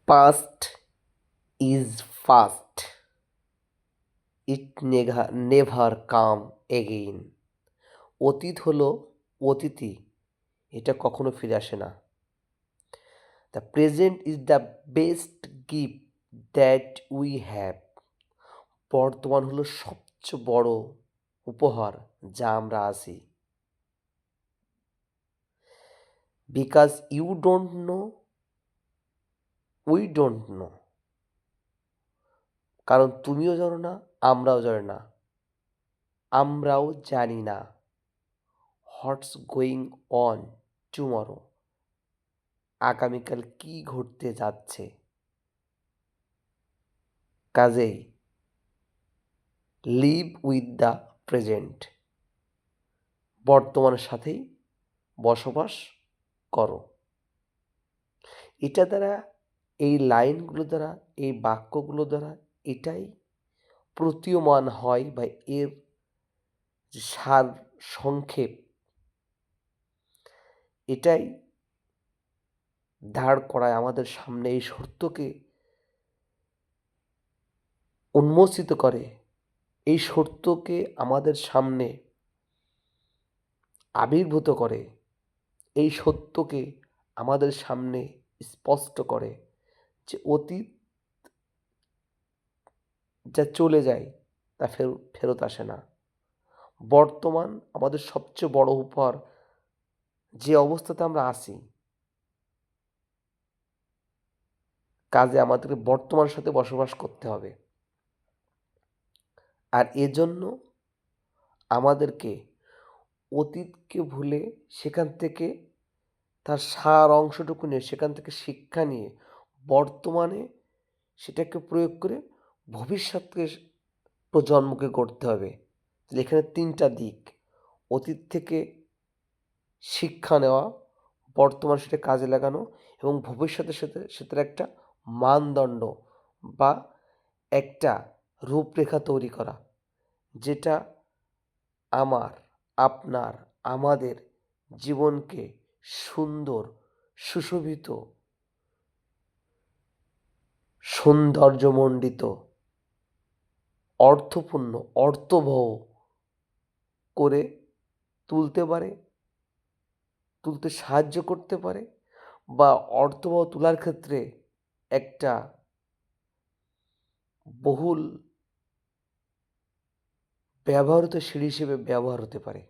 Past is fast, it never come again. অতীত হলো অতীতই, এটা কখনো ফিরে আসে না। The present is the best gift that we have. বর্তমান হলো সবচেয়ে বড় উপহার যা আমরা আছি। Because you don't know, we don't know. কারণ তুমিও জানো না, আমরাও জানি না, আমরাও জানি না হোয়াটস গোয়িং অন টুমরো, আগামীকাল কি ঘটতে যাচ্ছে। কাজেই লিভ উইথ দ্য প্রেজেন্ট, বর্তমানের সাথেই বসবাস করো। এটা দ্বারা, এই লাইনগুলো দ্বারা, এই বাক্যগুলো দ্বারা এটাই প্রতীয়মান হয় বা এর যে সার সংক্ষেপ, এটাই দাঁড় করায় আমাদের সামনে এই সত্যকে উন্মোচিত করে, এই সত্যকে আমাদের সামনে আবির্ভূত করে, এই সত্যকে আমাদের সামনে স্পষ্ট করে যে অতীত যা চলে যায় তা ফেরত আসে না। বর্তমান আমাদের সবচেয়ে বড় উপহার, যে অবস্থাতে আমরা আছি। কাজে আমাদেরকে বর্তমানের সাথে বসবাস করতে হবে। আর এজন্য আমাদেরকে অতীতকে ভুলে সেখান থেকে তার সার অংশটুকু নিয়ে, সেখান থেকে শিক্ষা নিয়ে বর্তমানে সেটাকে প্রয়োগ করে ভবিষ্যৎকে প্রজন্মকে গড়তে হবে। তাহলে এখানে ৩টা দিক: অতীত থেকে শিক্ষা নেওয়া, বর্তমান সেটা কাজে লাগানো এবং ভবিষ্যতের সাথে সেটার একটা মানদণ্ড বা একটা রূপরেখা তৈরি করা, যেটা আমার, আপনার, আমাদের জীবনকে সুন্দর, সুশোভিত, সৌন্দর্যমণ্ডিত, অর্থপূর্ণ, অর্থবহ করে তুলতে সাহায্য করতে পারে, বা অর্থবহ তোলার ক্ষেত্রে একটা বহুল ব্যবহৃত সিঁড়ি হিসেবে ব্যবহার হতে পারে।